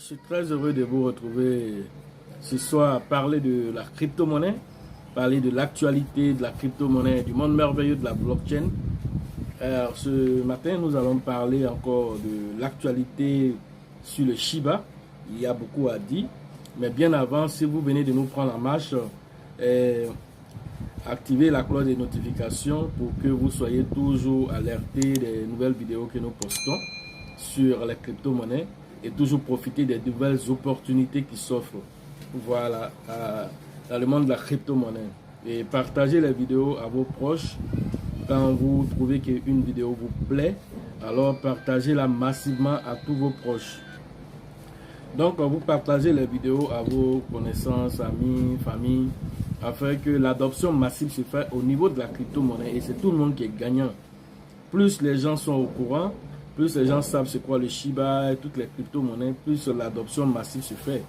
Je suis très heureux de vous retrouver ce soir à parler de la crypto-monnaie, parler de l'actualité de la crypto-monnaie, du monde merveilleux de la blockchain. Alors, ce matin, nous allons parler encore de l'actualité sur le Shiba. Il y a beaucoup à dire. Mais bien avant, si vous venez de nous prendre en marche, activez la cloche des notifications pour que vous soyez toujours alertés des nouvelles vidéos que nous postons sur les crypto-monnaies et toujours profiter des nouvelles opportunités qui s'offrent, voilà, dans le monde de la crypto-monnaie. Et partagez les vidéos à vos proches. Quand vous trouvez qu'une vidéo vous plaît, alors partagez-la massivement à tous vos proches. Donc, vous partagez les vidéos à vos connaissances, amis, familles, afin que l'adoption massive se fasse au niveau de la crypto-monnaie. Et c'est tout le monde qui est gagnant. Plus les gens sont au courant, plus les gens savent c'est quoi le Shiba et toutes les crypto-monnaies, plus l'adoption massive se fait.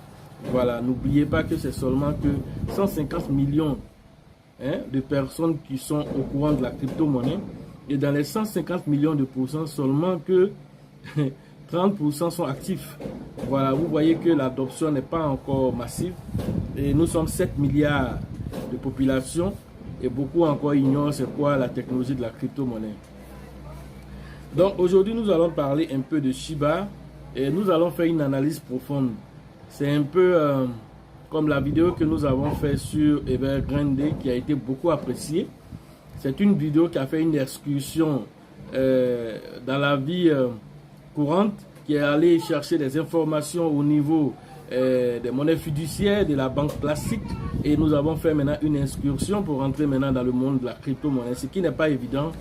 Voilà, n'oubliez pas que c'est seulement que 150 millions de personnes qui sont au courant de la crypto-monnaie. Et dans les 150 millions de pourcents, seulement que 30% sont actifs. Voilà, vous voyez que l'adoption n'est pas encore massive. Et nous sommes 7 milliards de population. Et beaucoup encore ignorent c'est quoi la technologie de la crypto-monnaie. Donc aujourd'hui, nous allons parler un peu de Shiba. Et nous allons faire une analyse profonde. C'est un peu comme la vidéo que nous avons fait sur Evergrande qui a été beaucoup appréciée. C'est une vidéo qui a fait une excursion dans la vie courante, qui est allée chercher des informations au niveau des monnaies fiduciaires, de la banque classique. Et nous avons fait maintenant une excursion pour rentrer maintenant dans le monde de la crypto-monnaie. Ce qui n'est pas évident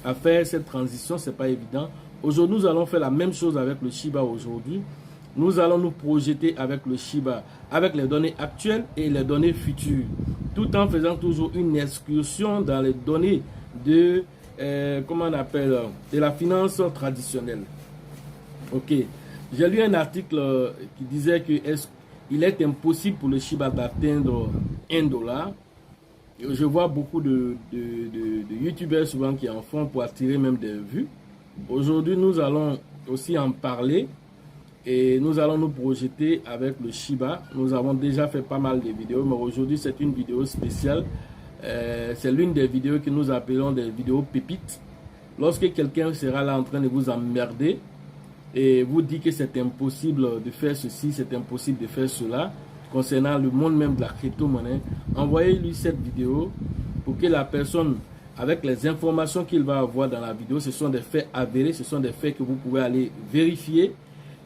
à faire cette transition, c'est pas évident. Aujourd'hui, nous allons faire la même chose avec le Shiba aujourd'hui. Nous allons nous projeter avec le Shiba, avec les données actuelles et les données futures, tout en faisant toujours une excursion dans les données de, comment on appelle, de la finance traditionnelle. Ok, j'ai lu un article qui disait qu'il est impossible pour le Shiba d'atteindre $1. Je vois beaucoup de youtubeurs souvent qui en font pour attirer même des vues. Aujourd'hui, nous allons aussi en parler. Et nous allons nous projeter avec le Shiba. Nous avons déjà fait pas mal de vidéos, mais aujourd'hui c'est une vidéo spéciale. C'est l'une des vidéos que nous appelons des vidéos pépites. Lorsque quelqu'un sera là en train de vous emmerder et vous dit que c'est impossible de faire ceci, c'est impossible de faire cela, concernant le monde même de la crypto-monnaie, envoyez-lui cette vidéo pour que la personne, avec les informations qu'il va avoir dans la vidéo, ce sont des faits avérés, ce sont des faits que vous pouvez aller vérifier.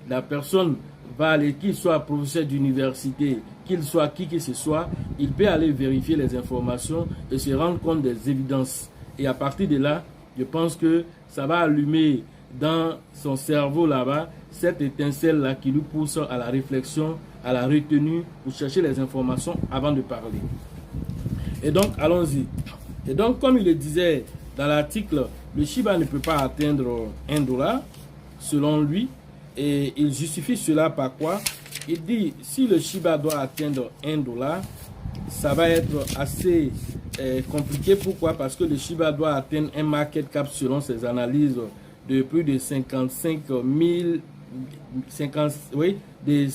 La personne va aller, qu'il soit professeur d'université, qu'il soit qui que ce soit, il peut aller vérifier les informations et se rendre compte des évidences. Et à partir de là, je pense que ça va allumer dans son cerveau là-bas cette étincelle-là qui lui pousse à la réflexion, à la retenue, pour chercher les informations avant de parler. Et donc, allons-y. Et donc, comme il le disait dans l'article, le Shiba ne peut pas atteindre $1 selon lui. Et il justifie cela par quoi? Il dit, si le Shiba doit atteindre $1, ça va être assez compliqué. Pourquoi? Parce que le Shiba doit atteindre un market cap selon ses analyses de plus de 55 000, de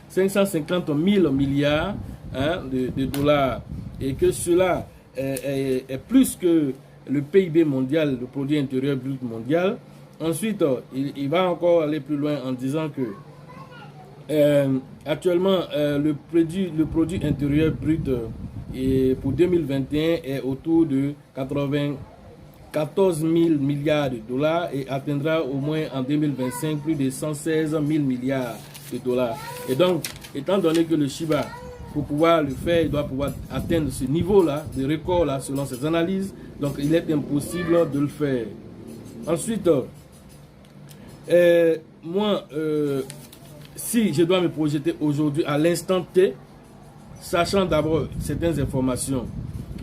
550 000 milliards de dollars. Et que cela est plus que le PIB mondial, le produit intérieur brut mondial. Ensuite, il va encore aller plus loin en disant que actuellement, le produit intérieur brut pour 2021 est autour de 94 000 milliards de dollars et atteindra au moins en 2025 plus de 116 000 milliards de dollars. Et donc, étant donné que le Shiba, pour pouvoir le faire, il doit pouvoir atteindre ce niveau-là, de record-là, selon ses analyses, donc il est impossible de le faire. Ensuite, moi, si je dois me projeter aujourd'hui à l'instant T, sachant d'abord certaines informations,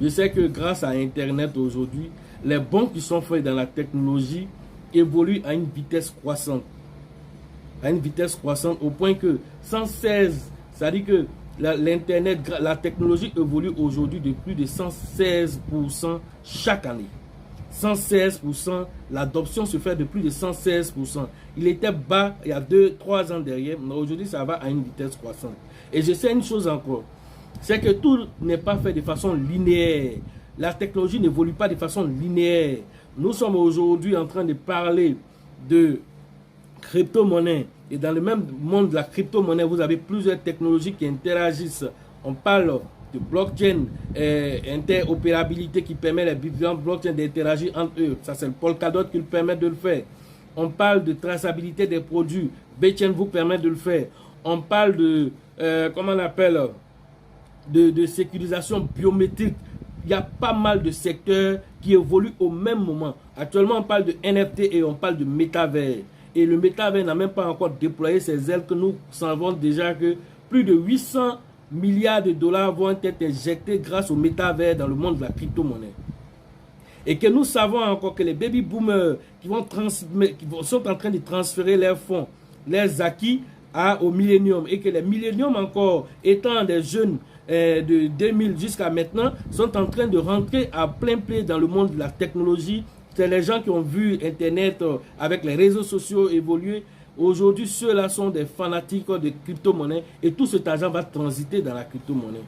je sais que grâce à Internet aujourd'hui, les bons qui sont faits dans la technologie évoluent à une vitesse croissante. À une vitesse croissante au point que 116, c'est-à-dire que l'Internet, la technologie évolue aujourd'hui de plus de 116% chaque année. 116%. L'adoption se fait de plus de 116%. Il était bas il y a 2-3 ans derrière. Mais aujourd'hui, ça va à une vitesse croissante. Et je sais une chose encore. C'est que tout n'est pas fait de façon linéaire. La technologie n'évolue pas de façon linéaire. Nous sommes aujourd'hui en train de parler de crypto-monnaie. Et dans le même monde de la crypto-monnaie, vous avez plusieurs technologies qui interagissent. On parle de blockchain, interopérabilité qui permet les différentes blockchains d'interagir entre eux. Ça, c'est le Polkadot qui le permet de le faire. On parle de traçabilité des produits. Bitchain vous permet de le faire. On parle de, comment on appelle, de sécurisation biométrique. Il y a pas mal de secteurs qui évoluent au même moment. Actuellement, on parle de NFT et on parle de métavers. Et le métavers n'a même pas encore déployé ses ailes que nous savons déjà que plus de 800 milliards de dollars vont être injectés grâce au métavers dans le monde de la crypto-monnaie. Et que nous savons encore que les baby boomers sont en train de transférer leurs fonds, leurs acquis au millénium. Et que les milléniums encore, étant des jeunes de 2000 jusqu'à maintenant, sont en train de rentrer à plein pied dans le monde de la technologie. C'est les gens qui ont vu Internet avec les réseaux sociaux évoluer. Aujourd'hui, ceux-là sont des fanatiques de crypto-monnaie et tout cet argent va transiter dans la crypto-monnaie.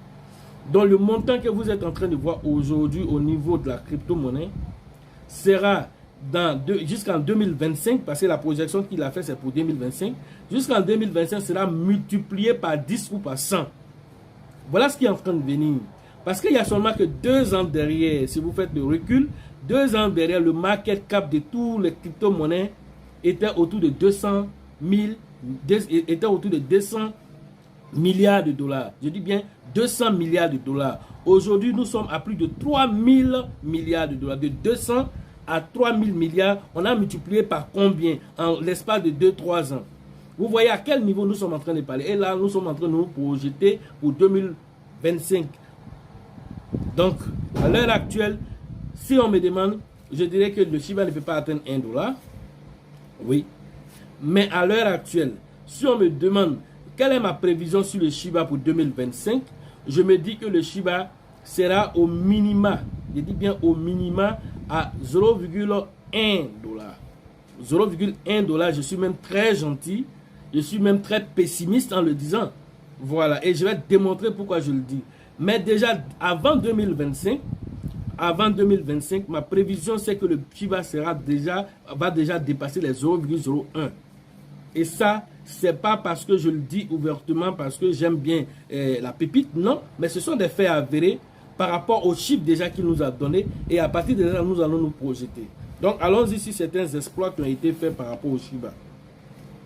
Donc, le montant que vous êtes en train de voir aujourd'hui au niveau de la crypto-monnaie sera jusqu'en 2025, parce que la projection qu'il a fait, c'est pour 2025. Jusqu'en 2025, sera multiplié par 10 ou par 100. Voilà ce qui est en train de venir. Parce qu'il n'y a seulement que 2 ans derrière, si vous faites le recul, 2 ans derrière, le market cap de tous les crypto-monnaies était autour de 200 milliards de dollars. Je dis bien 200 milliards de dollars. Aujourd'hui, nous sommes à plus de 3000 milliards de dollars. De 200 à 3000 milliards, on a multiplié par combien en l'espace de 2-3 ans. Vous voyez à quel niveau nous sommes en train de parler. Et là, nous sommes en train de nous projeter pour 2025. Donc, à l'heure actuelle, si on me demande, je dirais que le Shiba ne peut pas atteindre 1 dollar. Oui. Mais à l'heure actuelle, si on me demande quelle est ma prévision sur le Shiba pour 2025, je me dis que le Shiba sera au minima, je dis bien au minima, à 0,1 dollar. 0,1 dollar, je suis même très gentil, je suis même très pessimiste en le disant. Voilà, et je vais démontrer pourquoi je le dis. Mais déjà, avant 2025, ma prévision, c'est que le Shiba va déjà dépasser les 0,01. Et ça, c'est pas parce que je le dis ouvertement, parce que j'aime bien la pépite, non. Mais ce sont des faits avérés par rapport aux chiffres déjà qu'il nous a donnés. Et à partir de là, nous allons nous projeter. Donc, allons-y sur certains exploits qui ont été faits par rapport au Shiba.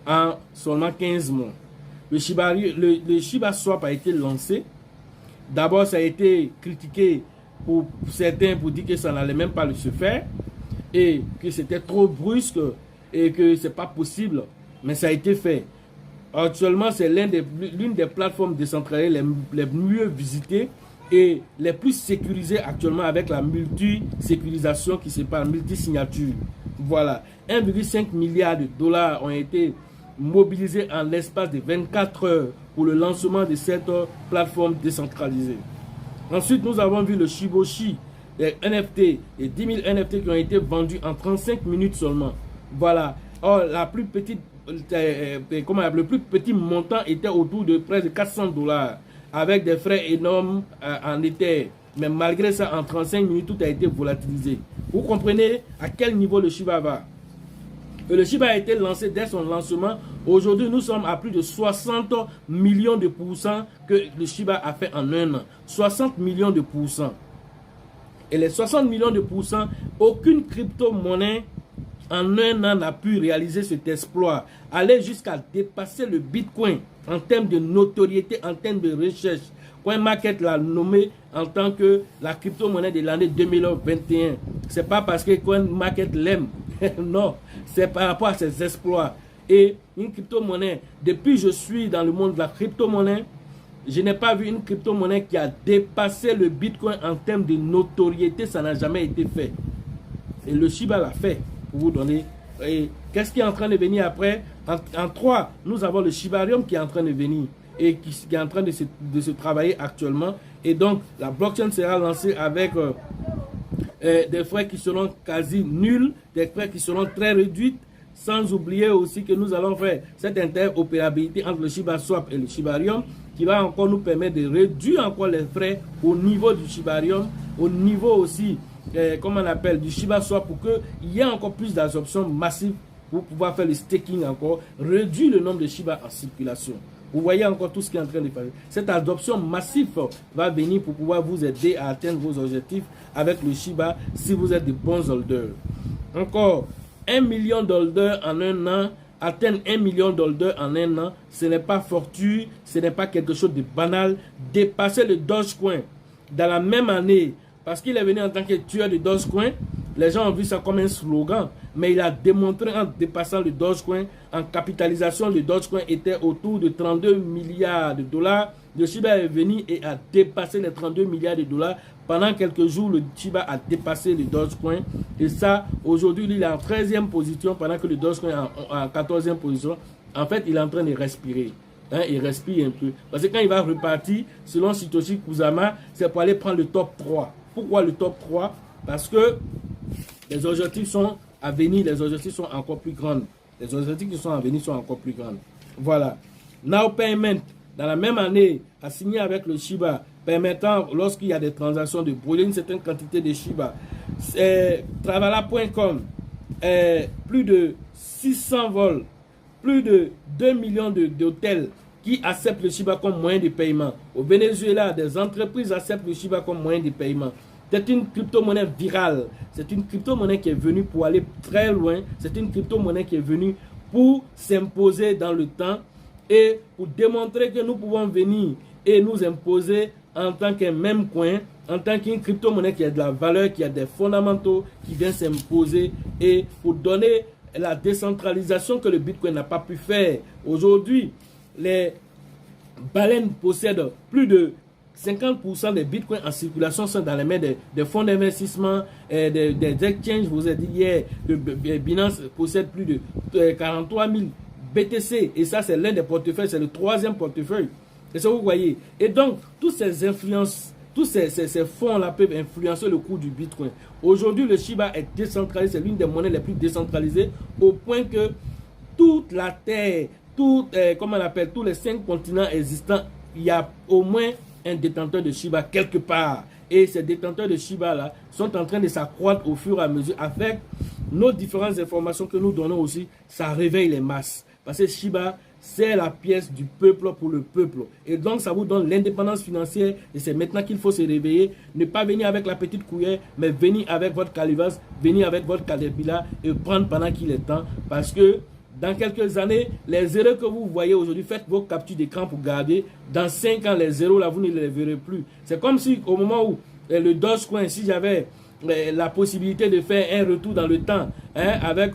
En seulement 15 mois. Le Shiba Swap a été lancé. D'abord, ça a été critiqué pour certains pour dire que ça n'allait même pas se faire et que c'était trop brusque et que c'est pas possible, mais ça a été fait. Actuellement, c'est l'une des plateformes décentralisées les mieux visitées et les plus sécurisées actuellement avec la multi-sécurisation qui se passe, multi-signature. Voilà, 1,5 milliard de dollars ont été mobilisés en l'espace de 24 heures pour le lancement de cette plateforme décentralisée. Ensuite, nous avons vu le Shiboshi, les NFT, les 10 000 NFT qui ont été vendus en 35 minutes seulement. Voilà. Or, le plus petit montant était autour de près de 400 dollars, avec des frais énormes en Ether. Mais malgré ça, en 35 minutes, tout a été volatilisé. Vous comprenez à quel niveau le Shiba va? Et le Shiba a été lancé dès son lancement. Aujourd'hui, nous sommes à plus de 60 millions de pourcents que le Shiba a fait en un an. 60 millions de pourcents. Et les 60 millions de pourcents, aucune crypto-monnaie en un an n'a pu réaliser cet exploit. Aller jusqu'à dépasser le Bitcoin en termes de notoriété, en termes de recherche. CoinMarket l'a nommé en tant que la crypto-monnaie de l'année 2021. Ce n'est pas parce que CoinMarket l'aime. Non, c'est par rapport à ses exploits. Et une crypto-monnaie, depuis que je suis dans le monde de la crypto-monnaie, je n'ai pas vu une crypto-monnaie qui a dépassé le Bitcoin en termes de notoriété. Ça n'a jamais été fait. Et le Shiba l'a fait, pour vous donner. Et qu'est-ce qui est en train de venir après? En 3, nous avons le Shibarium qui est en train de venir et qui est en train de se travailler actuellement. Et donc, la blockchain sera lancée avec des frais qui seront quasi nuls, des frais qui seront très réduits, sans oublier aussi que nous allons faire cette interopérabilité entre le Shiba Swap et le Shibarium qui va encore nous permettre de réduire encore les frais au niveau du Shibarium, au niveau aussi, comment on appelle, du Shiba Swap pour qu'il y ait encore plus d'absorption massive pour pouvoir faire le staking encore, réduire le nombre de Shiba en circulation. Vous voyez encore tout ce qui est en train de faire. Cette adoption massive va venir pour pouvoir vous aider à atteindre vos objectifs avec le Shiba si vous êtes de bons holders. Encore, 1 million d'holders en un an, atteindre 1 million d'holders en un an, ce n'est pas fortuit, ce n'est pas quelque chose de banal. Dépasser le Dogecoin dans la même année, parce qu'il est venu en tant que tueur de Dogecoin, les gens ont vu ça comme un slogan, mais il a démontré en dépassant le Dogecoin, en capitalisation, le Dogecoin était autour de 32 milliards de dollars. Le Shiba est venu et a dépassé les 32 milliards de dollars. Pendant quelques jours, le Shiba a dépassé le Dogecoin. Et ça, aujourd'hui, il est en 13e position, pendant que le Dogecoin est en 14e position. En fait, il est en train de respirer. Hein, il respire un peu. Parce que quand il va repartir, selon Satoshi Kusama, c'est pour aller prendre le top 3. Pourquoi le top 3? Parce que les objectifs sont à venir, les objectifs sont encore plus grands. Les objectifs qui sont à venir sont encore plus grands. Voilà. Now Payment, dans la même année, a signé avec le Shiba, permettant, lorsqu'il y a des transactions, de brûler une certaine quantité de Shiba. Travala.com, plus de 600 vols, plus de 2 millions d'hôtels qui acceptent le Shiba comme moyen de paiement. Au Venezuela, des entreprises acceptent le Shiba comme moyen de paiement. C'est une crypto-monnaie virale. C'est une crypto-monnaie qui est venue pour aller très loin. C'est une crypto-monnaie qui est venue pour s'imposer dans le temps et pour démontrer que nous pouvons venir et nous imposer en tant qu'un même coin, en tant qu'une crypto-monnaie qui a de la valeur, qui a des fondamentaux, qui vient s'imposer et pour donner la décentralisation que le Bitcoin n'a pas pu faire. Aujourd'hui, les baleines possèdent plus de 50% des bitcoins en circulation sont dans les mains des fonds d'investissement, des exchanges. Je vous ai dit hier que Binance possède plus de 43 000 BTC. Et ça, c'est l'un des portefeuilles, c'est le 3e portefeuille. Et ça, vous voyez. Et donc, toutes ces influences, tous ces fonds-là peuvent influencer le cours du bitcoin. Aujourd'hui, le Shiba est décentralisé. C'est l'une des monnaies les plus décentralisées au point que toute la Terre, comment on appelle, tous les 5 continents existants, il y a au moins un détenteur de Shiba quelque part. Et ces détenteurs de Shiba là sont en train de s'accroître au fur et à mesure avec nos différentes informations que nous donnons aussi. Ça réveille les masses. Parce que Shiba, c'est la pièce du peuple pour le peuple. Et donc, ça vous donne l'indépendance financière. Et c'est maintenant qu'il faut se réveiller. Ne pas venir avec la petite cuillère, mais venir avec votre calebasse, venir avec votre caterpillar et prendre pendant qu'il est temps. Parce que dans quelques années, les erreurs que vous voyez aujourd'hui, faites vos captures d'écran pour garder. Dans 5 ans, les zéros, là, vous ne les verrez plus. C'est comme si, au moment où le Dogecoin, si j'avais la possibilité de faire un retour dans le temps, hein, avec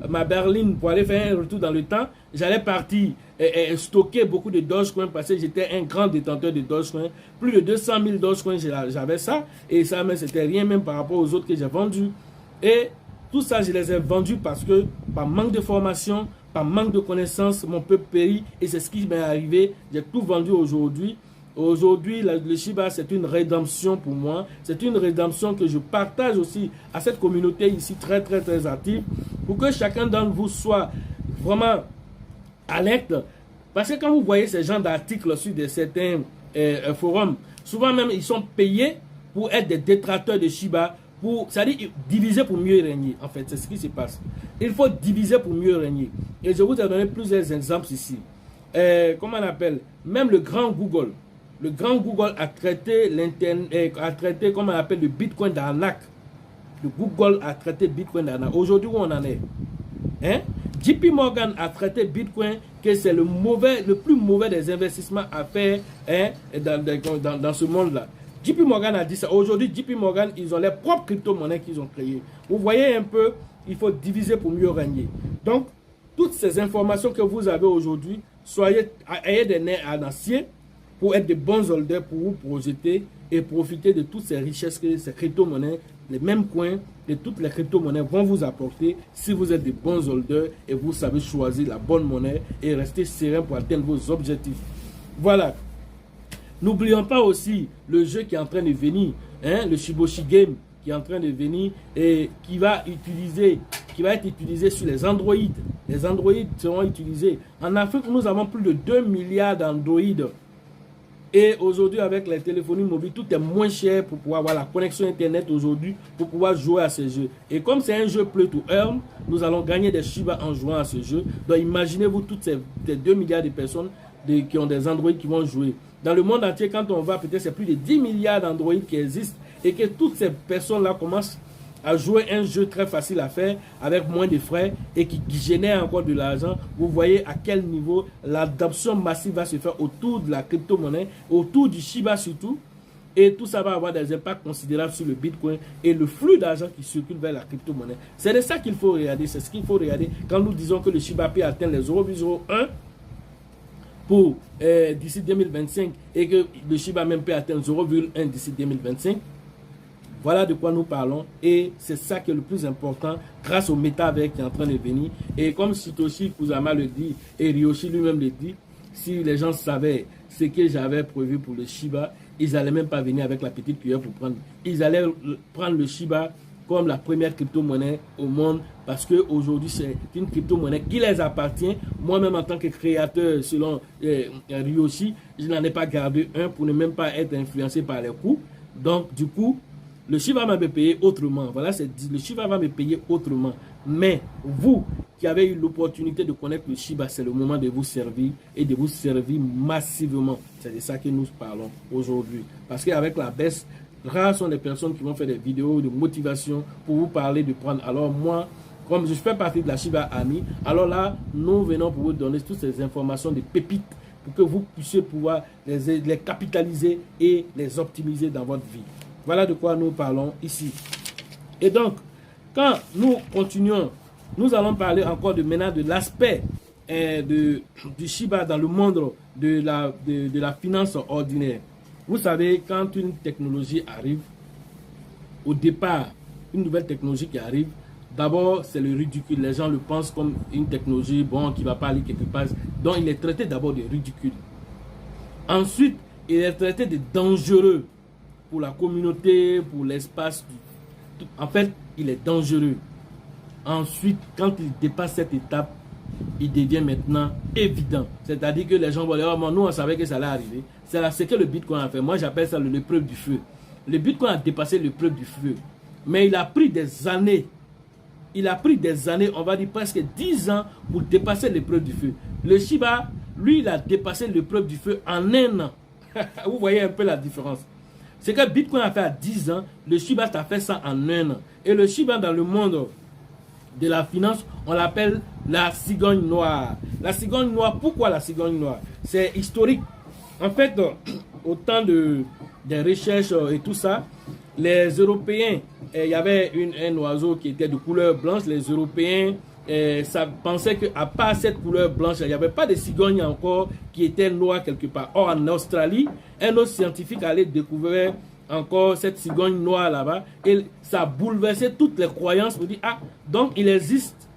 ma berline pour aller faire un retour dans le temps, j'allais partir et stocker beaucoup de Dogecoin parce que j'étais un grand détenteur de Dogecoin. Plus de 200 000 Dogecoin, j'avais ça. Et ça, mais c'était rien même par rapport aux autres que j'ai vendus. Et tout ça, je les ai vendus parce que, par manque de formation, par manque de connaissances, mon peuple périt. Et c'est ce qui m'est arrivé. J'ai tout vendu aujourd'hui. Aujourd'hui, le Shiba, c'est une rédemption pour moi. C'est une rédemption que je partage aussi à cette communauté ici très, très, très active. Pour que chacun d'entre vous soit vraiment alerte. Parce que quand vous voyez ces genres d'articles sur certains forums, souvent même, ils sont payés pour être des détracteurs de Shiba. C'est-à-dire diviser pour mieux régner. En fait, c'est ce qui se passe. Il faut diviser pour mieux régner. Et je vous ai donné plusieurs exemples ici. Comment on appelle? Même le grand Google. Le grand Google a traité comment on appelle, le Bitcoin d'arnaque. Le Google a traité Bitcoin d'arnaque. Aujourd'hui, où on en est? Hein? JP Morgan a traité Bitcoin que c'est le plus mauvais des investissements à faire, hein, dans ce monde-là. JP Morgan a dit ça. Aujourd'hui, JP Morgan, ils ont leurs propres crypto-monnaies qu'ils ont créées. Vous voyez un peu, il faut diviser pour mieux régner. Donc, toutes ces informations que vous avez aujourd'hui, ayez des nerfs à acier pour être de bons holders, pour vous projeter et profiter de toutes ces richesses que ces crypto-monnaies, les mêmes coins et toutes les crypto-monnaies vont vous apporter si vous êtes de bons holders et vous savez choisir la bonne monnaie et rester serein pour atteindre vos objectifs. Voilà. N'oublions pas aussi le jeu qui est en train de venir, hein, le Shiboshi Game. qui est en train de venir et qui va être utilisé sur les Android. Les Android seront utilisés. En Afrique, nous avons plus de 2 milliards d'Android. Et aujourd'hui, avec les téléphonies mobiles, tout est moins cher pour pouvoir avoir la connexion Internet aujourd'hui, pour pouvoir jouer à ces jeux. Et comme c'est un jeu play to earn, nous allons gagner des Shiba en jouant à ce jeu. Donc imaginez-vous toutes ces 2 milliards de personnes qui ont des Android qui vont jouer. Dans le monde entier, quand on va, peut-être c'est plus de 10 milliards d'Android qui existent et que toutes ces personnes-là commencent à jouer un jeu très facile à faire avec moins de frais et qui génère encore de l'argent. Vous voyez à quel niveau l'adoption massive va se faire autour de la crypto-monnaie, autour du Shiba surtout. Et tout ça va avoir des impacts considérables sur le Bitcoin et le flux d'argent qui circule vers la crypto-monnaie. C'est de ça qu'il faut regarder. C'est ce qu'il faut regarder quand nous disons que le Shiba peut atteindre les 0,01 pour d'ici 2025 et que le Shiba même peut atteindre 0,1 d'ici 2025. Voilà de quoi nous parlons et c'est ça qui est le plus important grâce au métavers qui est en train de venir. Et comme Satoshi Kusama le dit et Ryoshi lui-même le dit, si les gens savaient ce que j'avais prévu pour le Shiba, ils n'allaient même pas venir avec la petite cuillère pour prendre. Ils allaient prendre le Shiba comme la première crypto-monnaie au monde parce qu'aujourd'hui c'est une crypto-monnaie qui les appartient. Moi-même en tant que créateur, selon Ryoshi, je n'en ai pas gardé un pour ne même pas être influencé par les coûts. Donc du coup, le Shiba va me payer autrement. Voilà, c'est dit, le Shiba va me payer autrement. Mais vous qui avez eu l'opportunité de connaître le Shiba, c'est le moment de vous servir et de vous servir massivement. C'est de ça que nous parlons aujourd'hui. Parce qu'avec la baisse, rares sont les personnes qui vont faire des vidéos de motivation pour vous parler de prendre. Alors moi, comme je fais partie de la Shiba Army, alors là, nous venons pour vous donner toutes ces informations de pépites pour que vous puissiez pouvoir les capitaliser et les optimiser dans votre vie. Voilà de quoi nous parlons ici. Et donc, quand nous continuons, nous allons parler encore maintenant de l'aspect du Shiba dans le monde de la finance ordinaire. Vous savez, quand une technologie arrive, au départ, une nouvelle technologie qui arrive, d'abord, c'est le ridicule. Les gens le pensent comme une technologie qui ne va pas aller quelque part. Donc, il est traité d'abord de ridicule. Ensuite, il est traité de dangereux. Pour la communauté, pour l'espace. En fait, il est dangereux. Ensuite, quand il dépasse cette étape, il devient maintenant évident. C'est-à-dire que les gens vont dire, oh, nous, on savait que ça allait arriver. C'est ce que le Bitcoin a fait. Moi, j'appelle ça l'épreuve du feu. Le Bitcoin a dépassé l'épreuve du feu. Mais il a pris des années. Il a pris des années, on va dire presque 10 ans pour dépasser l'épreuve du feu. Le Shiba, lui, il a dépassé l'épreuve du feu en un an. Vous voyez un peu la différence. Ce que Bitcoin a fait à 10 ans, le Shiba a fait ça en un an. Et le Shiba dans le monde de la finance, on l'appelle la cigogne noire. La cigogne noire, pourquoi la cigogne noire? C'est historique. En fait, au temps des recherches et tout ça, les Européens, il y avait un oiseau qui était de couleur blanche. Les Européens pensaient qu'à part cette couleur blanche, il n'y avait pas de cigogne encore qui était noire quelque part. Or, en Australie, un autre scientifique allait découvrir encore cette cigogne noire là-bas et ça a bouleversé toutes les croyances. On dit, ah, donc il existe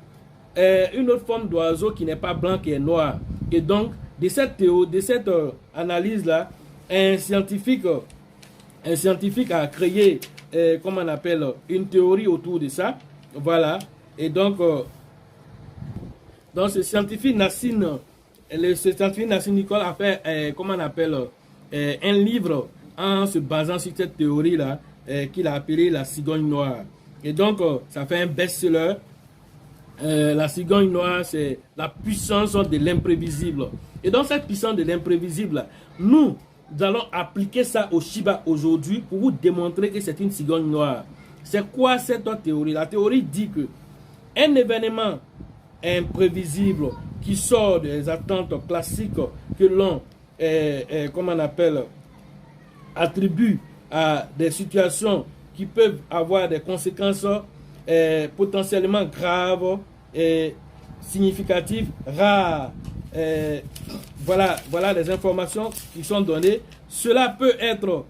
une autre forme d'oiseau qui n'est pas blanc, qui est noir. Et donc, de cette théorie, de cette analyse-là, un scientifique a créé, comment on appelle, une théorie autour de ça. Voilà. Et donc ce scientifique Nassim Nicoll a fait, comment on appelle, un livre en se basant sur cette théorie-là qu'il a appelé la cigogne noire. Et donc, ça fait un best-seller. La cigogne noire, c'est la puissance de l'imprévisible. Et dans cette puissance de l'imprévisible, nous allons appliquer ça au Shiba aujourd'hui pour vous démontrer que c'est une cigogne noire. C'est quoi cette théorie? La théorie dit que un événement imprévisible qui sort des attentes classiques que l'on, comment on appelle, attribue à des situations qui peuvent avoir des conséquences potentiellement graves et significatives, rares. Voilà les informations qui sont données. Cela peut être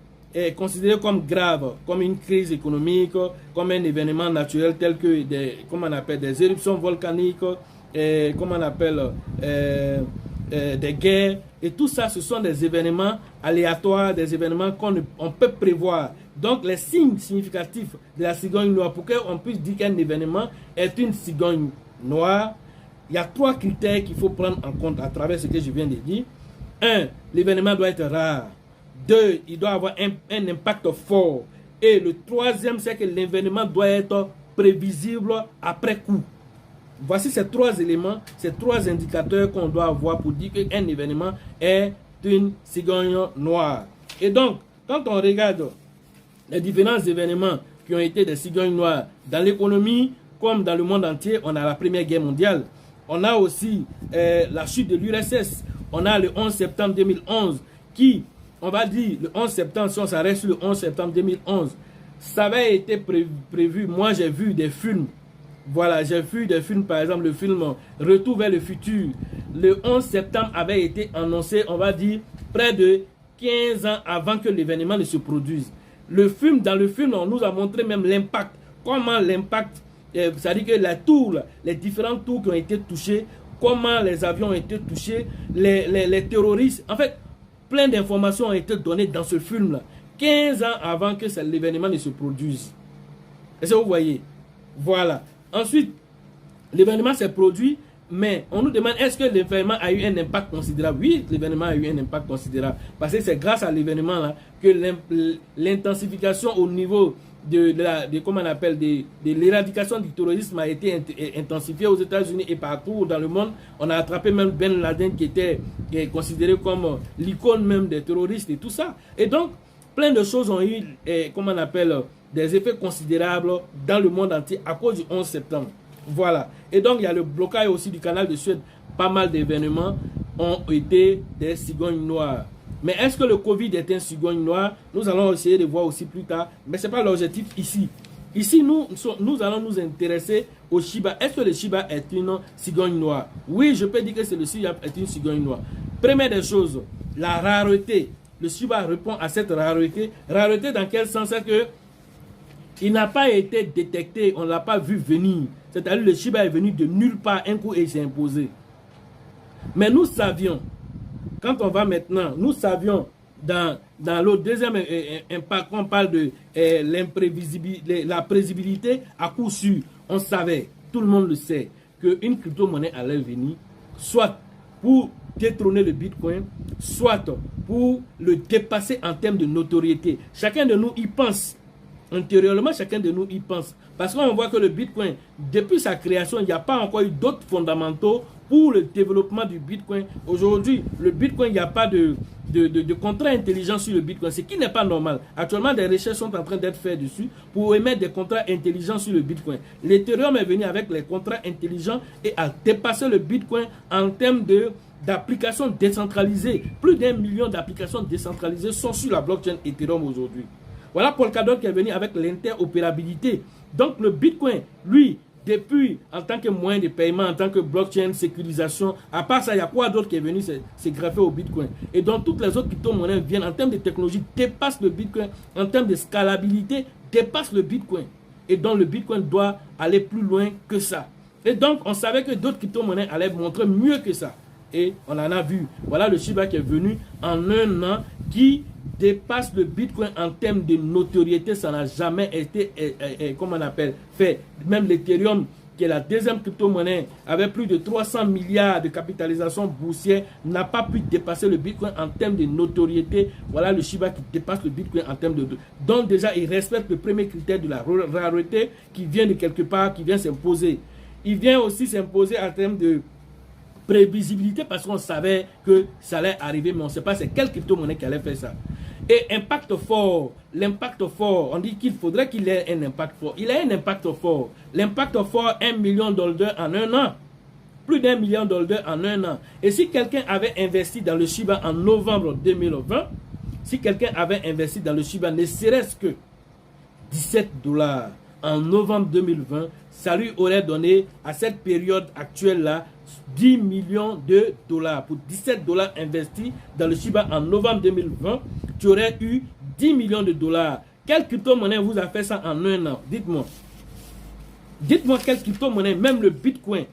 considéré comme grave, comme une crise économique, comme un événement naturel tel que des éruptions volcaniques, des guerres. Et tout ça, ce sont des événements aléatoires, des événements qu'on peut prévoir, Donc, les signes significatifs de la cigogne noire, pour qu'on puisse dire qu'un événement est une cigogne noire, il y a 3 critères qu'il faut prendre en compte à travers ce que je viens de dire. 1. L'événement doit être rare. 2. Il doit avoir un impact fort. Et le 3e, c'est que l'événement doit être prévisible après coup. Voici ces 3 éléments, ces 3 indicateurs qu'on doit avoir pour dire qu'un événement est une cigogne noire. Et donc, quand on regarde les différents événements qui ont été des cigognes noires dans l'économie comme dans le monde entier, on a la Première Guerre mondiale, on a aussi la chute de l'URSS, on a le 11 septembre 2011 qui, on va dire, le 11 septembre, si on s'arrête sur le 11 septembre 2011, ça avait été prévu. Moi, j'ai vu des films. Voilà, j'ai vu des films, par exemple, le film Retour vers le futur. Le 11 septembre avait été annoncé, on va dire, près de 15 ans avant que l'événement ne se produise. Dans le film, on nous a montré même l'impact. Comment l'impact, c'est-à-dire que les différentes tours qui ont été touchées, comment les avions ont été touchés, les terroristes. En fait, plein d'informations ont été données dans ce film-là. 15 ans avant que l'événement ne se produise. Est-ce que vous voyez? Voilà. Ensuite, l'événement s'est produit, mais on nous demande est-ce que l'événement a eu un impact considérable? Oui, l'événement a eu un impact considérable. Parce que c'est grâce à l'événement là que l'intensification au niveau de l'éradication du terrorisme a été intensifiée aux États-Unis et partout dans le monde. On a attrapé même Ben Laden qui est considéré comme l'icône même des terroristes et tout ça. Et donc, plein de choses ont eu, des effets considérables dans le monde entier à cause du 11 septembre. Voilà. Et donc, il y a le blocage aussi du canal de Suez. Pas mal d'événements ont été des cigognes noires. Mais est-ce que le Covid est un cigogne noir? Nous allons essayer de voir aussi plus tard. Mais ce n'est pas l'objectif ici. Ici, nous allons nous intéresser au Shiba. Est-ce que le Shiba est une cigogne noire? Oui, je peux dire que le Shiba est une cigogne noire. Première des choses, la rareté. Le Shiba répond à cette rareté. Rareté dans quel sens? C'est que il n'a pas été détecté, on ne l'a pas vu venir. C'est-à-dire le Shiba est venu de nulle part, un coup et il s'est imposé. Mais nous savions, quand on va maintenant, nous savions dans le deuxième impact, on parle de l'imprévisibilité, la prévisibilité à coup sûr. On savait, tout le monde le sait, qu'une crypto-monnaie allait venir, soit pour détrôner le Bitcoin, soit pour le dépasser en termes de notoriété. Chacun de nous y pense. Intérieurement, chacun de nous y pense. Parce qu'on voit que le Bitcoin, depuis sa création, il n'y a pas encore eu d'autres fondamentaux pour le développement du Bitcoin. Aujourd'hui, le Bitcoin, il n'y a pas de contrat intelligent sur le Bitcoin, ce qui n'est pas normal. Actuellement, des recherches sont en train d'être faites dessus pour émettre des contrats intelligents sur le Bitcoin. L'Ethereum est venu avec les contrats intelligents et a dépassé le Bitcoin en termes d'applications décentralisées. Plus d'1 million d'applications décentralisées sont sur la blockchain Ethereum aujourd'hui. Voilà Polkadot qui est venu avec l'interopérabilité. Donc le Bitcoin, lui, depuis en tant que moyen de paiement, en tant que blockchain, sécurisation, à part ça, il y a quoi d'autre qui est venu se greffer au Bitcoin? Et donc toutes les autres crypto-monnaies viennent en termes de technologie, dépassent le Bitcoin, en termes de scalabilité, dépassent le Bitcoin. Et donc le Bitcoin doit aller plus loin que ça. Et donc on savait que d'autres crypto-monnaies allaient montrer mieux que ça. Et on en a vu. Voilà le Shiba qui est venu en un an qui dépasse le Bitcoin en termes de notoriété. Ça n'a jamais été, fait. Même l'Ethereum, qui est la deuxième crypto-monnaie, avec plus de 300 milliards de capitalisation boursière, n'a pas pu dépasser le Bitcoin en termes de notoriété. Voilà le Shiba qui dépasse le Bitcoin en termes de... Donc déjà, il respecte le premier critère de la rareté qui vient de quelque part, qui vient s'imposer. Il vient aussi s'imposer en termes de prévisibilité parce qu'on savait que ça allait arriver, mais on ne sait pas c'est quelle crypto-monnaie qui allait faire ça. Et impact fort, l'impact fort, on dit qu'il faudrait qu'il ait un impact fort. Il a un impact fort. L'impact fort, $1 million en un an. Plus d'$1 million en un an. Et si quelqu'un avait investi dans le Shiba en novembre 2020, si quelqu'un avait investi dans le Shiba ne serait-ce que $17 en novembre 2020, ça lui aurait donné à cette période actuelle-là $10 millions. Pour $17 investis dans le Shiba en novembre 2020, tu aurais eu $10 millions. Quelle crypto-monnaie vous a fait ça en un an? Dites-moi. Dites-moi quelle crypto-monnaie, même le Bitcoin.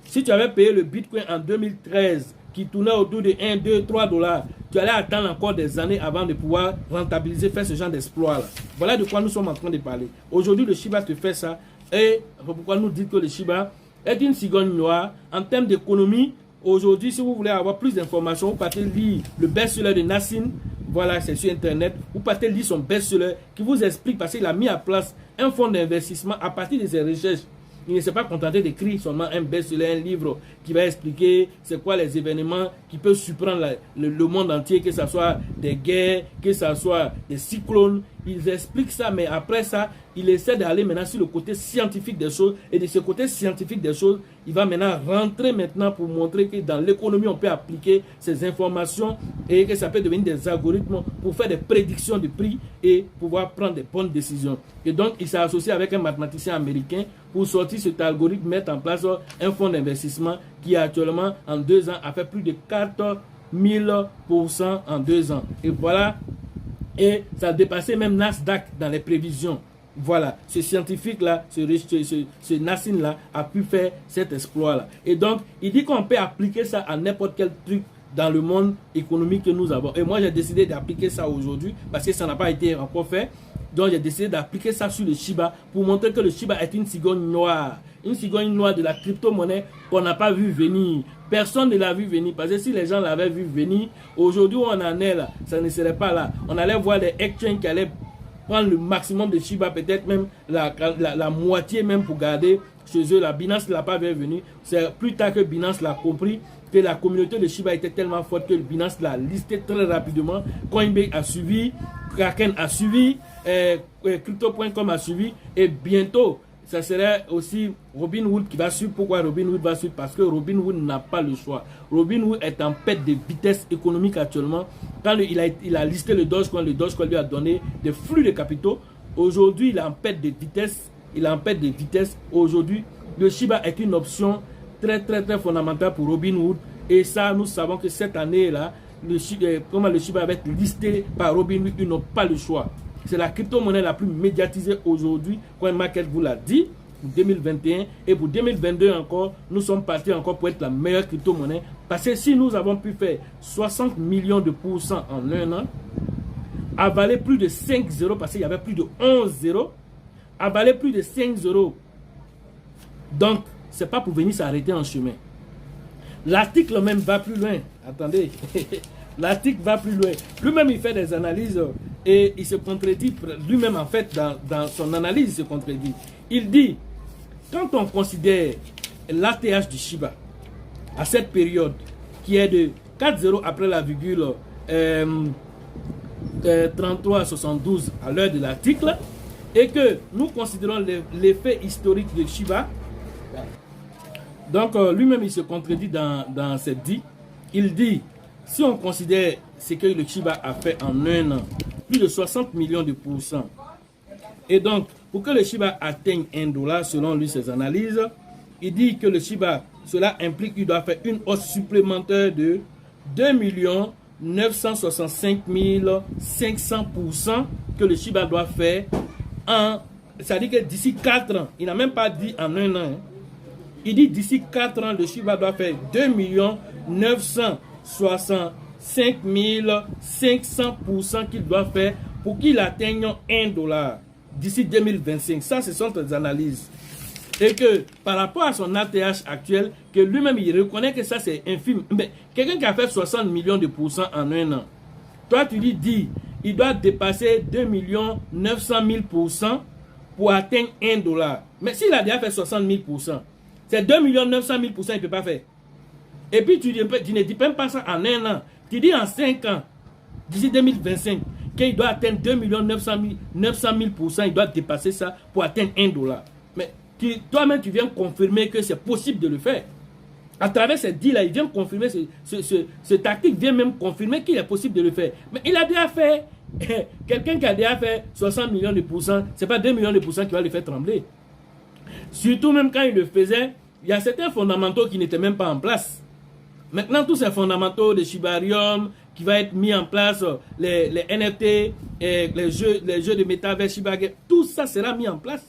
Si tu avais payé le Bitcoin en 2013, qui tournait autour de 1, 2, 3 dollars, tu allais attendre encore des années avant de pouvoir rentabiliser, faire ce genre d'exploit-là. Voilà de quoi nous sommes en train de parler. Aujourd'hui, le Shiba te fait ça. Et pourquoi nous dites que le Shiba est une cigogne noire en termes d'économie. Aujourd'hui, si vous voulez avoir plus d'informations, vous partez lire le best-seller de Nassim. Voilà, c'est sur Internet. Vous partez lire son best-seller qui vous explique, parce qu'il a mis en place un fonds d'investissement à partir de ses recherches. Il ne s'est pas contenté d'écrire seulement un best-seller, un livre qui va expliquer c'est quoi les événements qui peuvent surprendre le monde entier, que ce soit des guerres, que ce soit des cyclones. Ils expliquent ça, mais après ça, il essaie d'aller maintenant sur le côté scientifique des choses. Et de ce côté scientifique des choses, il va maintenant rentrer maintenant pour montrer que dans l'économie, on peut appliquer ces informations et que ça peut devenir des algorithmes pour faire des prédictions de prix et pouvoir prendre des bonnes décisions. Et donc, il s'est associé avec un mathématicien américain pour sortir cet algorithme, mettre en place un fonds d'investissement qui actuellement, en 2 ans, a fait plus de 4000% en 2 ans. Et voilà. Et ça a dépassé même Nasdaq dans les prévisions. Voilà, ce scientifique-là, ce Nassim-là a pu faire cet exploit-là. Et donc, il dit qu'on peut appliquer ça à n'importe quel truc dans le monde économique que nous avons. Et moi, j'ai décidé d'appliquer ça aujourd'hui parce que ça n'a pas été encore fait. Donc, j'ai décidé d'appliquer ça sur le Shiba pour montrer que le Shiba est une cigogne noire. Une cigogne noire de la crypto-monnaie qu'on n'a pas vu venir. Personne ne l'a vu venir. Parce que si les gens l'avaient vu venir, aujourd'hui où on en est là, ça ne serait pas là. On allait voir des exchanges qui allaient prendre le maximum de Shiba, peut-être même la moitié même pour garder chez eux. La Binance ne l'a pas vu venir. C'est plus tard que Binance l'a compris que la communauté de Shiba était tellement forte que Binance l'a listé très rapidement. Coinbase a suivi, Kraken a suivi, Crypto.com a suivi, et bientôt ça serait aussi Robinhood qui va suivre. Pourquoi Robinhood va suivre? Parce que Robinhood n'a pas le choix. Robinhood est en perte de vitesse économique actuellement. Quand il a listé le Dogecoin lui a donné des flux de capitaux. Aujourd'hui, il est en perte de vitesse. Aujourd'hui, le Shiba est une option très fondamentale pour Robinhood. Et ça, nous savons que cette année-là, le Shiba va être listé par Robinhood. Ils n'ont pas le choix. C'est la crypto-monnaie la plus médiatisée aujourd'hui. CoinMarket vous l'a dit pour 2021. Et pour 2022 encore, nous sommes partis encore pour être la meilleure crypto-monnaie. Parce que si nous avons pu faire 60 millions de pourcents en 1 an, avaler plus de 5 zéros, parce qu'il y avait plus de 11 zéros, avaler plus de 5 zéros. Donc, c'est pas pour venir s'arrêter en chemin. L'article même va plus loin. Attendez. L'article va plus loin. Lui-même, il fait des analyses et il se contredit. Lui-même, en fait, dans son analyse, il se contredit. Il dit, quand on considère l'ATH du Shiba à cette période, qui est de 4 zéros après la virgule 33 à 72 à l'heure de l'article, et que nous considérons l'effet historique de Shiba, donc lui-même, il se contredit dans cette dit. Il dit, si on considère ce que le Shiba a fait en 1 an, plus de 60 millions de pourcents, et donc, pour que le Shiba atteigne 1 dollar, selon lui, ses analyses, il dit que le Shiba, cela implique qu'il doit faire une hausse supplémentaire de 2 965 500% que le Shiba doit faire c'est-à-dire que d'ici 4 ans, il n'a même pas dit en 1 an, hein. Il dit d'ici 4 ans, le Shiba doit faire 2 965 500% qu'il doit faire pour qu'il atteigne 1 dollar d'ici 2025. Ça, ce sont des analyses. Et que par rapport à son ATH actuel, que lui-même, il reconnaît que ça, c'est infime. Mais quelqu'un qui a fait 60 millions de pourcents en 1 an, toi, tu lui dis, il doit dépasser 2 900 000% pour atteindre 1 dollar. Mais s'il a déjà fait 60 000%, c'est 2 900 000%, il ne peut pas faire. Et puis, tu ne dis même pas ça en 1 an. Tu dis en 5 ans, d'ici 2025, qu'il doit atteindre 2 900 000%, il doit dépasser ça pour atteindre 1 dollar. Mais toi-même, tu viens confirmer que c'est possible de le faire. À travers cette deal-là, il vient confirmer, ce tactique vient même confirmer qu'il est possible de le faire. Mais il a déjà fait, quelqu'un qui a déjà fait 60 millions de pourcents, ce n'est pas 2 millions de pourcents qui va le faire trembler. Surtout même quand il le faisait, il y a certains fondamentaux qui n'étaient même pas en place. Maintenant, tous ces fondamentaux de Shibarium qui va être mis en place, les NFT, les jeux de métavers Shiba, tout ça sera mis en place.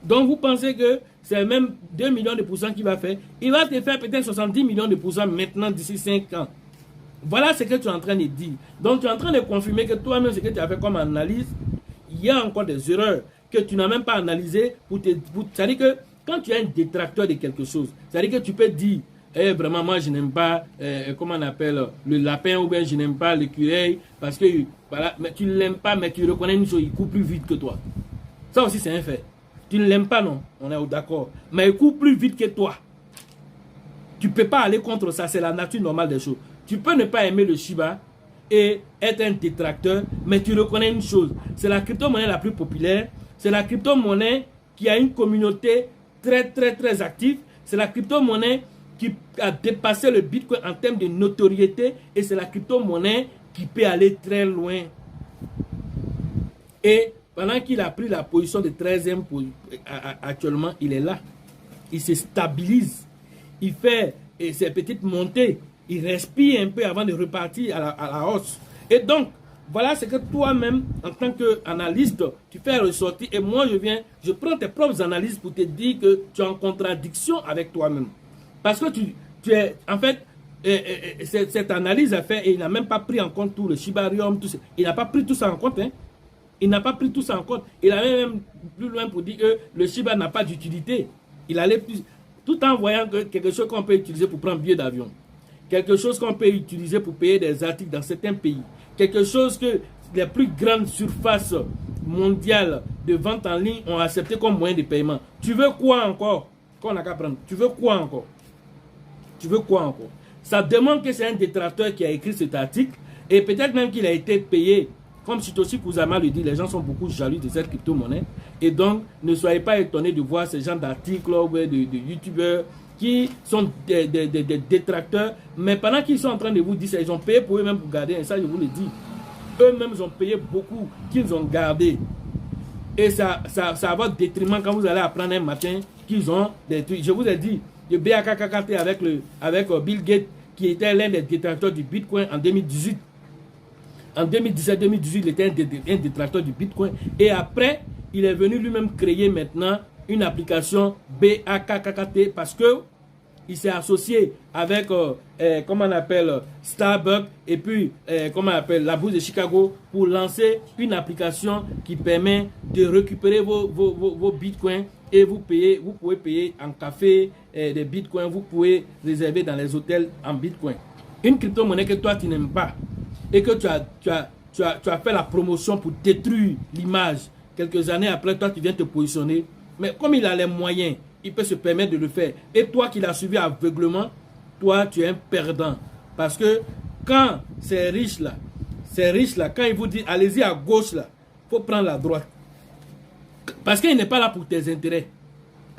Donc, vous pensez que c'est même 2 millions de pourcents qu'il va faire. Il va te faire peut-être 70 millions de pourcents maintenant d'ici 5 ans. Voilà ce que tu es en train de dire. Donc tu es en train de confirmer que toi-même, ce que tu as fait comme analyse, il y a encore des erreurs que tu n'as même pas analysées. C'est-à-dire que quand tu es un détracteur de quelque chose, c'est-à-dire que tu peux dire, vraiment, moi, je n'aime pas, comment on appelle, le lapin, ou bien je n'aime pas l'écureuil, parce que, voilà, mais tu ne l'aimes pas, mais tu reconnais une chose, il court plus vite que toi. Ça aussi, c'est un fait. Tu ne l'aimes pas, non, on est d'accord. Mais il court plus vite que toi. Tu ne peux pas aller contre ça, c'est la nature normale des choses. Tu peux ne pas aimer le Shiba et être un détracteur, mais tu reconnais une chose, c'est la crypto-monnaie la plus populaire, c'est la crypto-monnaie qui a une communauté très, très, très active, c'est la crypto-monnaie qui a dépassé le Bitcoin en termes de notoriété et c'est la crypto-monnaie qui peut aller très loin. Et pendant qu'il a pris la position de 13e, actuellement, il est là. Il se stabilise. Il fait ses petites montées. Il respire un peu avant de repartir à la hausse. Et donc, voilà ce que toi-même, en tant qu'analyste, tu fais ressortir. Et moi, je prends tes propres analyses pour te dire que tu es en contradiction avec toi-même. Parce que tu es, en fait, cette analyse a fait, et il n'a même pas pris en compte tout le Shibarium, tout ça. Il n'a pas pris tout ça en compte. Hein. Il n'a pas pris tout ça en compte. Il allait même plus loin pour dire que le Shiba n'a pas d'utilité. Il allait plus, tout en voyant que quelque chose qu'on peut utiliser pour prendre billet d'avion. Quelque chose qu'on peut utiliser pour payer des articles dans certains pays. Quelque chose que les plus grandes surfaces mondiales de vente en ligne ont accepté comme moyen de paiement. Tu veux quoi encore? Qu'on n'a qu'à prendre. Tu veux quoi encore? Tu veux quoi encore? Ça demande que c'est un détracteur qui a écrit cet article et peut-être même qu'il a été payé. Comme Satoshi Kusama le dit, les gens sont beaucoup jaloux de cette crypto-monnaie. Et donc, ne soyez pas étonnés de voir ce genre d'articles de youtubeurs qui sont des détracteurs. Mais pendant qu'ils sont en train de vous dire ça, ils ont payé pour eux-mêmes pour garder. Et ça, je vous le dis. Eux-mêmes, ils ont payé beaucoup qu'ils ont gardé. Et ça va votre détriment quand vous allez apprendre un matin qu'ils ont des trucs. Je vous ai dit, le BAKKT avec Bill Gates, qui était l'un des détracteurs du Bitcoin en 2018. En 2017-2018, il était un détracteur du Bitcoin. Et après, il est venu lui-même créer maintenant une application BAKKT parce que il s'est associé avec, comment on appelle, Starbucks et puis, comment on appelle, la bourse de Chicago pour lancer une application qui permet de récupérer vos bitcoins et vous pouvez payer en café des bitcoins, vous pouvez réserver dans les hôtels en bitcoin. Une crypto-monnaie que toi tu n'aimes pas et que tu as fait la promotion pour détruire l'image. Quelques années après, toi tu viens te positionner. Mais comme il a les moyens, il peut se permettre de le faire. Et toi qui l'as suivi aveuglement, toi tu es un perdant. Parce que quand ces riches-là, quand ils vous disent allez-y à gauche, là, il faut prendre la droite. Parce qu'il n'est pas là pour tes intérêts.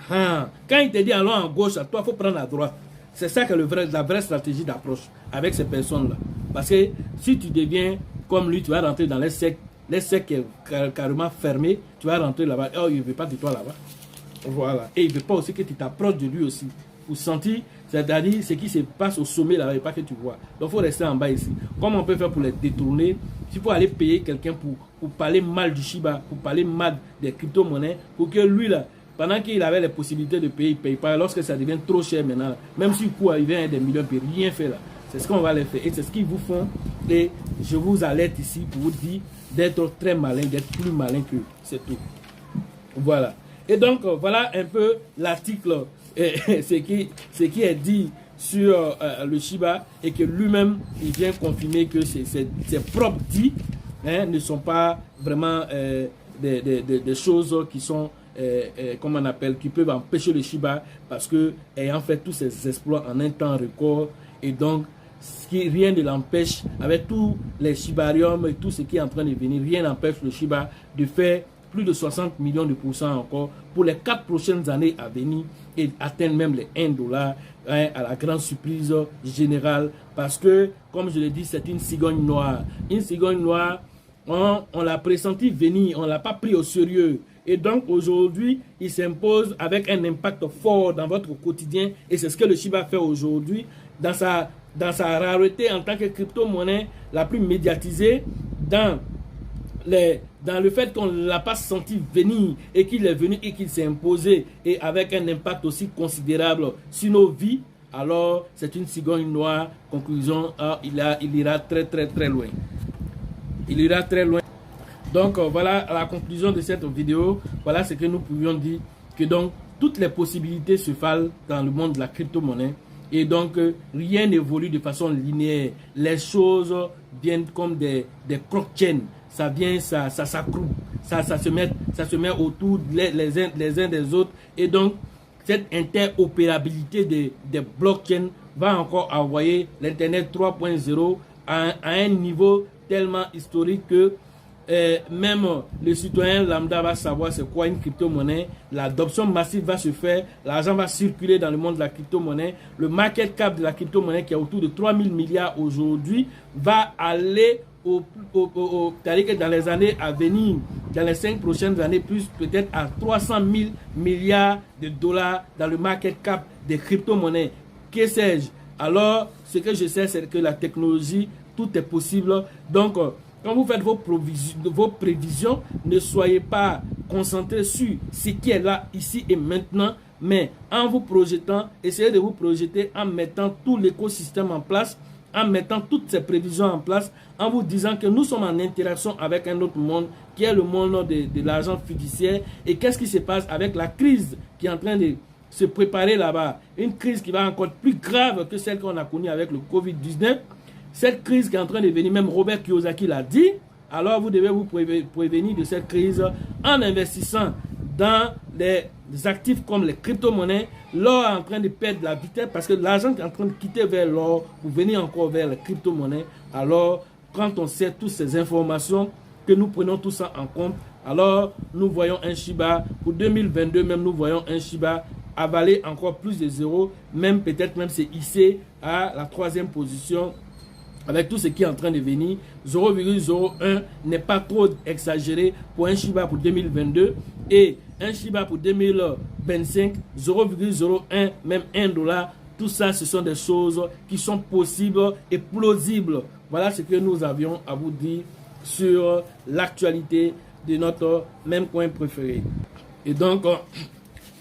Quand il te dit allons à gauche, toi il faut prendre la droite. C'est ça que la vraie stratégie d'approche avec ces personnes-là. Parce que si tu deviens comme lui, tu vas rentrer dans les cercles carrément fermés, tu vas rentrer là-bas. Oh, il ne veut pas de toi là-bas. Voilà. Et il ne veut pas aussi que tu t'approches de lui aussi. Pour sentir, c'est-à-dire ce qui se passe au sommet là-bas et pas que tu vois. Donc il faut rester en bas ici. Comment on peut faire pour les détourner? Il faut aller payer quelqu'un pour parler mal du Shiba, pour parler mal des crypto-monnaies, pour que lui là, pendant qu'il avait les possibilités de payer, il ne paye pas. Lorsque ça devient trop cher maintenant, même si le coût arrive à des millions, il ne peut rien faire là. C'est ce qu'on va les faire. Et c'est ce qu'ils vous font. Et je vous alerte ici pour vous dire d'être très malin, d'être plus malin que c'est tout. Voilà. Et donc, voilà un peu l'article, ce qui est dit sur le Shiba et que lui-même, il vient confirmer que ses propres dits ne sont pas vraiment des choses qui sont, comment on appelle, qui peuvent empêcher le Shiba parce que, ayant fait tous ses exploits en un temps record, et donc, rien ne l'empêche, avec tous les Shibarium et tout ce qui est en train de venir, rien n'empêche le Shiba de faire plus de 60 millions de pourcents encore pour les 4 prochaines années à venir et atteindre même les $1 à la grande surprise générale parce que, comme je l'ai dit, c'est une cigogne noire. Une cigogne noire, on l'a pressenti venir, on ne l'a pas pris au sérieux. Et donc aujourd'hui, il s'impose avec un impact fort dans votre quotidien et c'est ce que le Shiba fait aujourd'hui dans sa rareté en tant que crypto-monnaie la plus médiatisée dans dans le fait qu'on ne l'a pas senti venir et qu'il est venu et qu'il s'est imposé et avec un impact aussi considérable sur nos vies, alors c'est une cigogne noire. Conclusion, il ira très très très loin. Il ira très loin. Donc voilà la conclusion de cette vidéo. Voilà ce que nous pouvions dire, que donc toutes les possibilités se valent dans le monde de la crypto-monnaie. Et donc, rien n'évolue de façon linéaire. Les choses viennent comme des croque-chains. Ça vient, ça s'accroût. Ça se met autour les uns des autres. Et donc, cette interopérabilité des blockchains va encore envoyer l'Internet 3.0 à un niveau tellement historique que même le citoyen lambda va savoir c'est quoi une crypto-monnaie. L'adoption massive va se faire, l'argent va circuler dans le monde de la crypto-monnaie. Le market cap de la crypto-monnaie qui est autour de 3000 milliards aujourd'hui va aller c'est-à-dire que dans les années à venir, dans les 5 prochaines années, plus peut-être à 300 000 milliards de dollars dans le market cap des crypto-monnaies. Que sais-je? Alors, ce que je sais, c'est que la technologie, tout est possible. Donc, quand vous faites vos prévisions, ne soyez pas concentrés sur ce qui est là, ici et maintenant, mais en vous projetant, essayez de vous projeter en mettant tout l'écosystème en place, en mettant toutes ces prévisions en place, en vous disant que nous sommes en interaction avec un autre monde, qui est le monde de l'argent fiduciaire. Et qu'est-ce qui se passe avec la crise qui est en train de se préparer là-bas? Une crise qui va encore plus grave que celle qu'on a connue avec le Covid-19. Cette crise qui est en train de venir, même Robert Kiyosaki l'a dit. Alors vous devez vous prévenir de cette crise en investissant dans les actifs comme les crypto-monnaies. L'or est en train de perdre la vitesse parce que l'argent est en train de quitter vers l'or pour venir encore vers les crypto-monnaies. Alors, quand on sait toutes ces informations, que nous prenons tout ça en compte, alors nous voyons un Shiba, pour 2022 même, nous voyons un Shiba avaler encore plus de zéro, même peut-être même c'est hissé à la 3e position. Avec tout ce qui est en train de venir, 0,01 n'est pas trop exagéré pour un Shiba pour 2022 et un Shiba pour 2025, 0,01, même $1. Tout ça, ce sont des choses qui sont possibles et plausibles. Voilà ce que nous avions à vous dire sur l'actualité de notre même coin préféré. Et donc,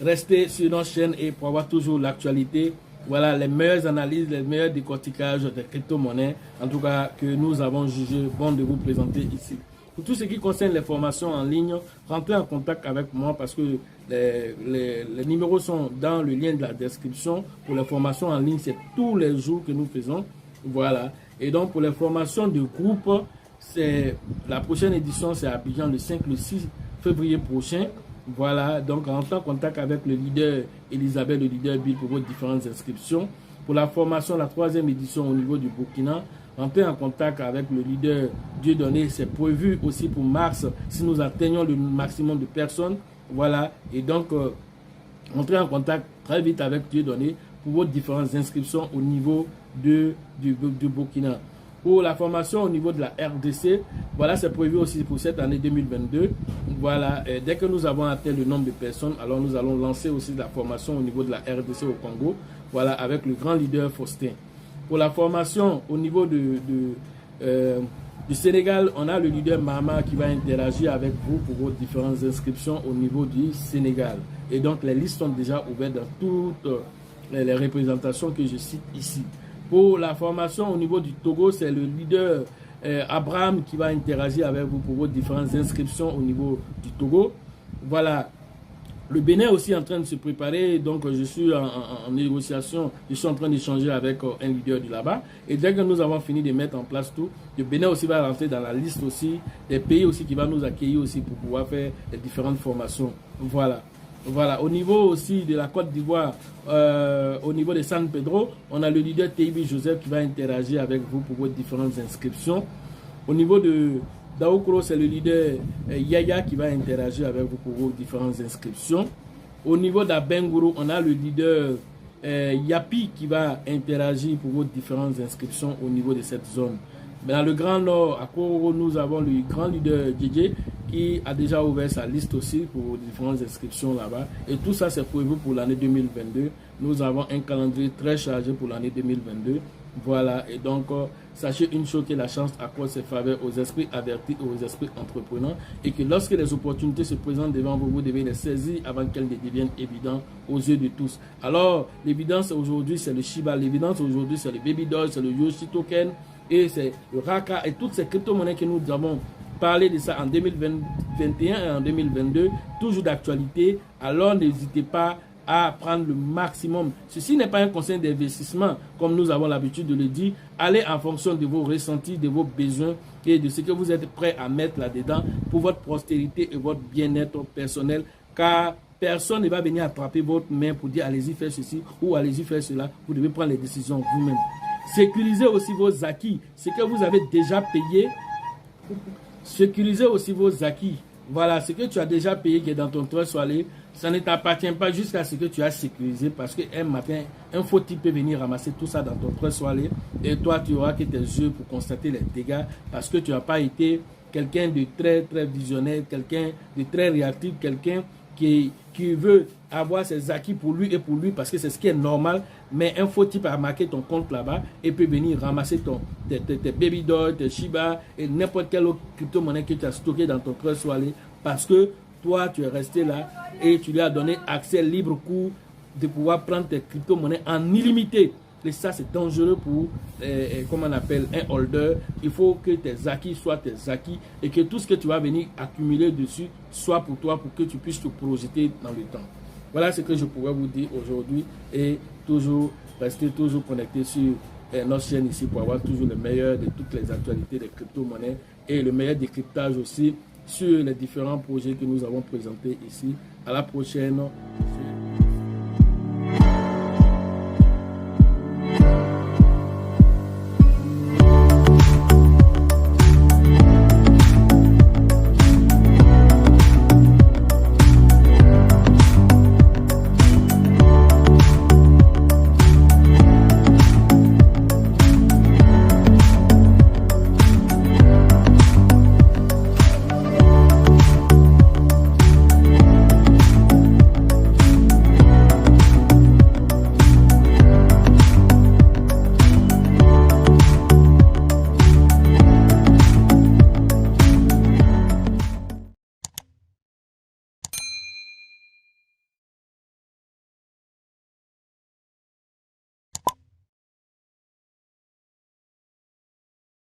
restez sur notre chaîne et pour avoir toujours l'actualité. Voilà les meilleures analyses, les meilleurs décortiquages des crypto-monnaies, en tout cas que nous avons jugé bon de vous présenter ici. Pour tout ce qui concerne les formations en ligne, rentrez en contact avec moi parce que les numéros sont dans le lien de la description. Pour les formations en ligne, c'est tous les jours que nous faisons. Voilà. Et donc pour les formations de groupe, c'est la prochaine édition, c'est à Abidjan le 5, le 6 février prochain. Voilà, donc rentrez en contact avec le leader Elisabeth, le leader Bill pour vos différentes inscriptions. Pour la formation, la 3e édition au niveau du Burkina, rentrez en contact avec le leader Dieudonné. C'est prévu aussi pour mars, si nous atteignons le maximum de personnes. Voilà, et donc rentrez en contact très vite avec Dieudonné pour vos différentes inscriptions au niveau du Burkina. Pour la formation au niveau de la RDC, voilà, c'est prévu aussi pour cette année 2022. Voilà, et dès que nous avons atteint le nombre de personnes, alors nous allons lancer aussi la formation au niveau de la RDC au Congo, voilà, avec le grand leader Faustin. Pour la formation au niveau du Sénégal, on a le leader Mahama qui va interagir avec vous pour vos différentes inscriptions au niveau du Sénégal. Et donc, les listes sont déjà ouvertes dans toutes les représentations que je cite ici. Pour la formation au niveau du Togo, c'est le leader Abraham qui va interagir avec vous pour vos différentes inscriptions au niveau du Togo. Voilà. Le Bénin est aussi en train de se préparer, donc je suis en négociation, je suis en train d'échanger avec un leader de là-bas. Et dès que nous avons fini de mettre en place tout, le Bénin aussi va rentrer dans la liste aussi des pays aussi qui va nous accueillir aussi pour pouvoir faire les différentes formations. Voilà. Voilà, au niveau aussi de la Côte d'Ivoire, au niveau de San Pedro, on a le leader Teibi Joseph qui va interagir avec vous pour vos différentes inscriptions. Au niveau de Daoukro, c'est le leader Yaya qui va interagir avec vous pour vos différentes inscriptions. Au niveau d'Abengourou, on a le leader Yapi qui va interagir pour vos différentes inscriptions au niveau de cette zone. Mais dans le Grand Nord, à Koro, nous avons le grand leader DJ qui a déjà ouvert sa liste aussi pour différentes inscriptions là-bas. Et tout ça, c'est prévu pour l'année 2022. Nous avons un calendrier très chargé pour l'année 2022. Voilà, et donc sachez une chose, que la chance accorde ses faveurs aux esprits avertis et aux esprits entreprenants, et que lorsque les opportunités se présentent devant vous, vous devez les saisir avant qu'elles ne deviennent évidentes aux yeux de tous. Alors, l'évidence aujourd'hui, c'est le Shiba, l'évidence aujourd'hui, c'est le Baby Doge, c'est le Yoshi Token, et c'est le Raka, et toutes ces crypto-monnaies que nous avons parlé de ça en 2021 et en 2022, toujours d'actualité. Alors, n'hésitez pas à prendre le maximum. Ceci n'est pas un conseil d'investissement, comme nous avons l'habitude de le dire. Allez en fonction de vos ressentis, de vos besoins et de ce que vous êtes prêt à mettre là-dedans pour votre postérité et votre bien-être personnel, car personne ne va venir attraper votre main pour dire allez-y faire ceci ou allez-y faire cela. Vous devez prendre les décisions vous-même. Sécurisez aussi vos acquis, ce que vous avez déjà payé. Sécurisez aussi vos acquis. Voilà, ce que tu as déjà payé qui est dans ton trésor, ça ne t'appartient pas jusqu'à ce que tu as sécurisé, parce qu'un matin, un faux type peut venir ramasser tout ça dans ton trésor et toi, tu auras que tes yeux pour constater les dégâts, parce que tu n'as pas été quelqu'un de très, très visionnaire, quelqu'un de très réactif, quelqu'un qui veut avoir ses acquis pour lui et pour lui, parce que c'est ce qui est normal. Mais un faux type a marqué ton compte là-bas et peut venir ramasser tes baby dolls, tes Shiba et n'importe quelle autre crypto-monnaie que tu as stocké dans ton trésor, parce que toi, tu es resté là et tu lui as donné accès libre cours de pouvoir prendre tes crypto-monnaies en illimité. Et ça, c'est dangereux pour, comment on appelle, un holder. Il faut que tes acquis soient tes acquis et que tout ce que tu vas venir accumuler dessus soit pour toi, pour que tu puisses te projeter dans le temps. Voilà ce que je pourrais vous dire aujourd'hui, et toujours rester toujours connecté sur notre chaîne ici pour avoir toujours le meilleur de toutes les actualités des crypto-monnaies et le meilleur décryptage aussi sur les différents projets que nous avons présentés ici. À la prochaine.